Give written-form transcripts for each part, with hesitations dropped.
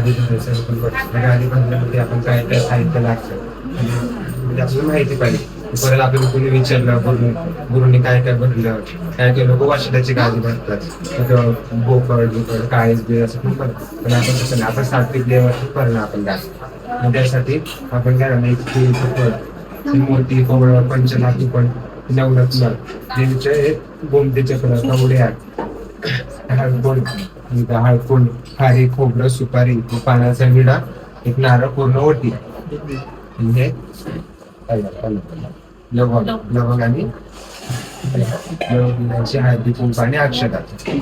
गादी भरायचं पण पडतं. गादी भरण्यामध्ये आपण काय काय साहित्य लागतं म्हणजे आपल्याला माहिती पाहिजे. परत आपल्याला कोणी विचारलं गुरुनी काय काय भरलं, काय काय लोक वाशिल्याची गादी भरतात, बोकड बिकड काळीज बी असं पण भरतात. पण आपण तसं नाही, आपण सात्विक देवाची भरणं आपण गादी. मग त्यासाठी आपण काय करणार, एक केळीचं फळ, मोठी कोवळ पंचलाखी पण नवरत्न त्यांचे गोमतीचे फळ कवड्या हळकुंड खारी खोबरं सुपारी पानाचा विडा एक नारळ पूर्ण ओटी हे लवंग आणि लवंगाची हळदी कुंकू आणि अक्षता.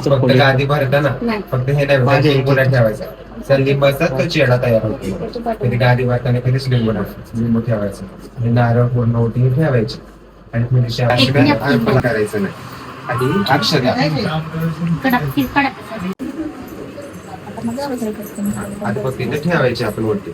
फक्त गादी भरताना फक्त हे नाही लिंबूला ठेवायचा. तर लिंबाचा तो चेडा तयार होतो. कधी गादी भरताना कधीच लिंबू ठेवायचं आणि नारळ पूर्ण ओटी ठेवायची आणि थोडीशी अर्पण करायचं नाही आणि अक्षता आता फक्त इथे ठेवायची आपण ओटी.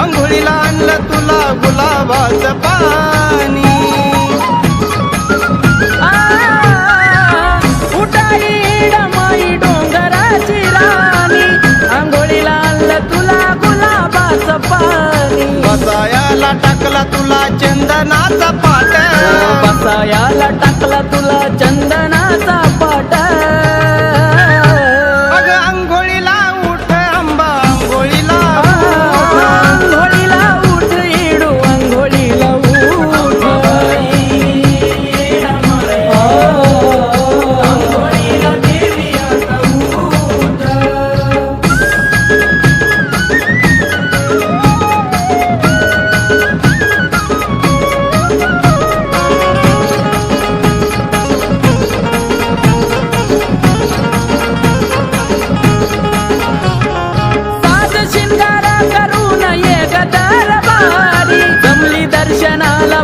अंघोळीला आणलं तुला गुलाबाचं पाणी. उठाई डमाई डोंगराची राणी, अंघोळीला आणलं तुला गुलाबाचं पाणी. बसायाला टाकला तुला चंदनाचा पाट, बसायाला टाकला तुला चंदनाचा पाट.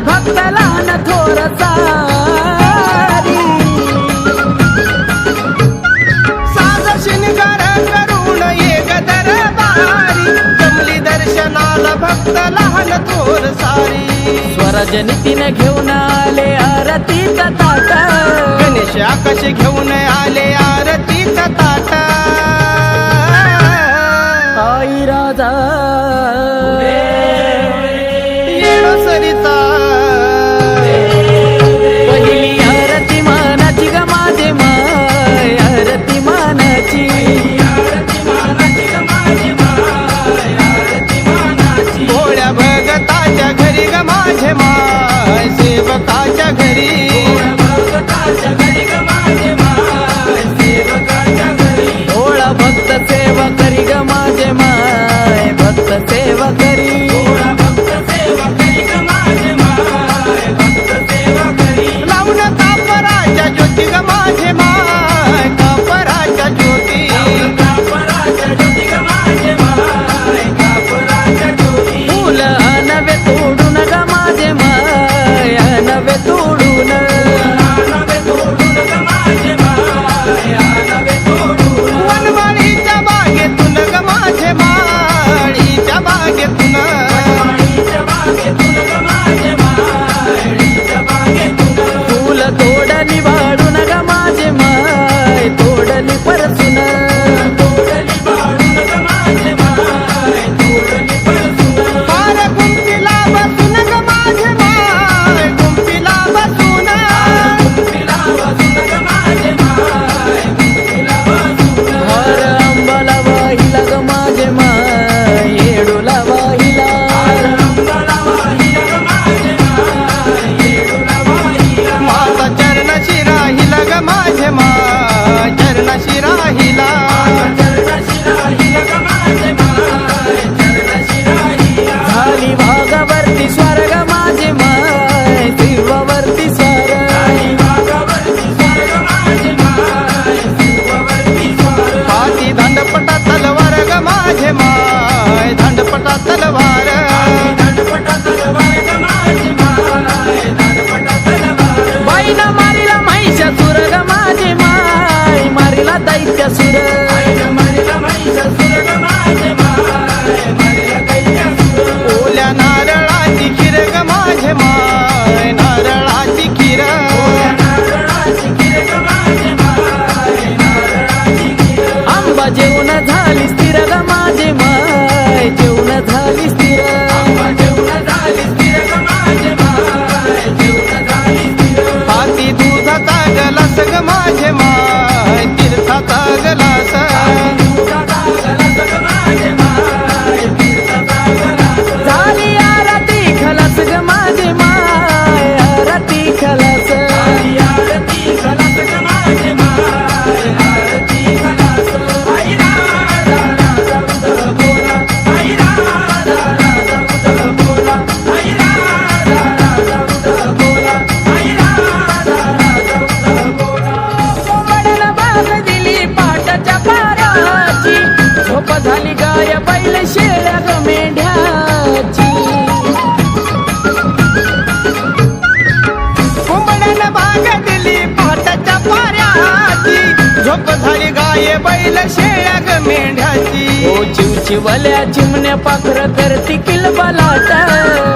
भक्तला न थोर सारी, साज शिंगार करून एक दरबारी, जमली दर्शनाला भक्तला न थोर सारी. स्वरजनितीने घेऊन आले आरतीचा ताट, गणेश आकाश घेऊन आले आरतीचा ताट. आई राजा सरिता पहिली आरती मानाची ग माझे माय, आरती मानाची. भोळ्या भगताच्या घरी ग माझे माय, सेवकाच्या घरी. भोळा भक्त सेवा करी ग माझे माय, भक्त सेवा करी. ज्योती ग माझे माय, कापराच्या ज्योती. फुल नवे तोडून ग माझे माय, नवे तोडून. जप झाली गाय बैल शेळ्या ग मेंढ्याची ओ चिवचिवल्या चिमण्या पाखर करती किलबलाट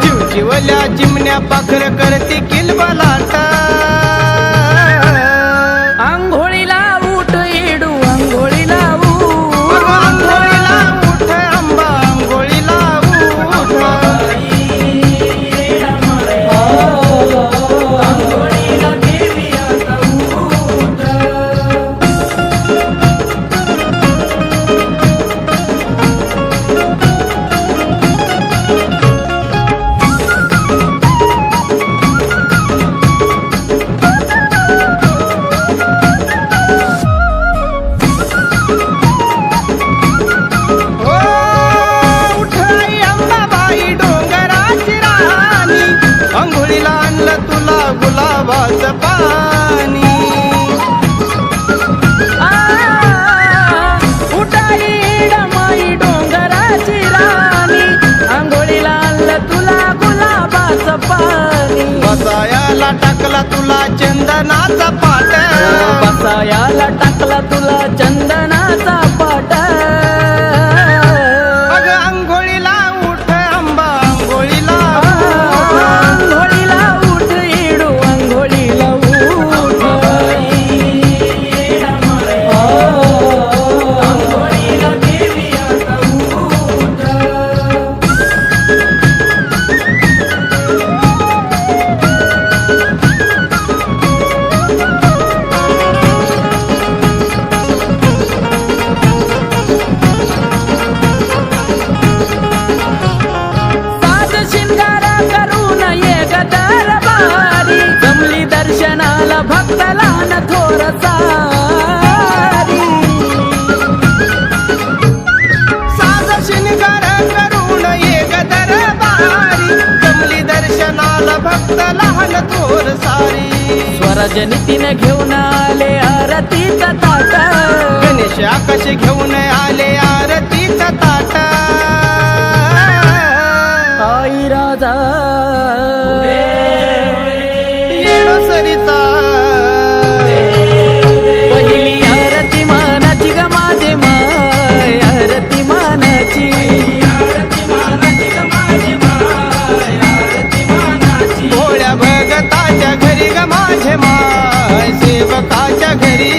चिवचिवल्या चिमण्या पाखर करती किलबलाट आंघोळीला उठ येडू आंघोळीला उठ आंघोळीला उठ आंबा आंघोळीला उठ आंघोळीला देवी आता उठ. ओ उठ आई अंबाबाई डोंगराची राणी आंघोळीला आणलं तुला गुलाबाचं पाणी उठाई डमाई डोंगराची राणी आंघोळीला आणलं तुला गुलाबाचं पाणी बसायाला टाकला तुला चंदनाचा पाट बसायाला टाकला तुला चंदनाचा पाट अग आंघोळीला उठ आंबा आंघोळीला आंघोळीला उठ येडू आंघोळीला उठ आंघोळीला देवी आता उठ. साज शिंगार करून ये ग दरबारी जमली दर्शनाला भक्तला न थोर सारी साज शिनगार करून ये ग दरबारी जमली दर्शनाला भक्त लहान थोर सारी स्वराज नीतीने घेऊन आले आरतीचा ताट गणेश आकाश घेऊन आले आरतीचा ताट आई राजा येणं सरिता पहिली आरती मानाची ग माझे माय आरती मानाची भोळ्या भगताच्या घरी ग माझे माय सेवकाच्या घरी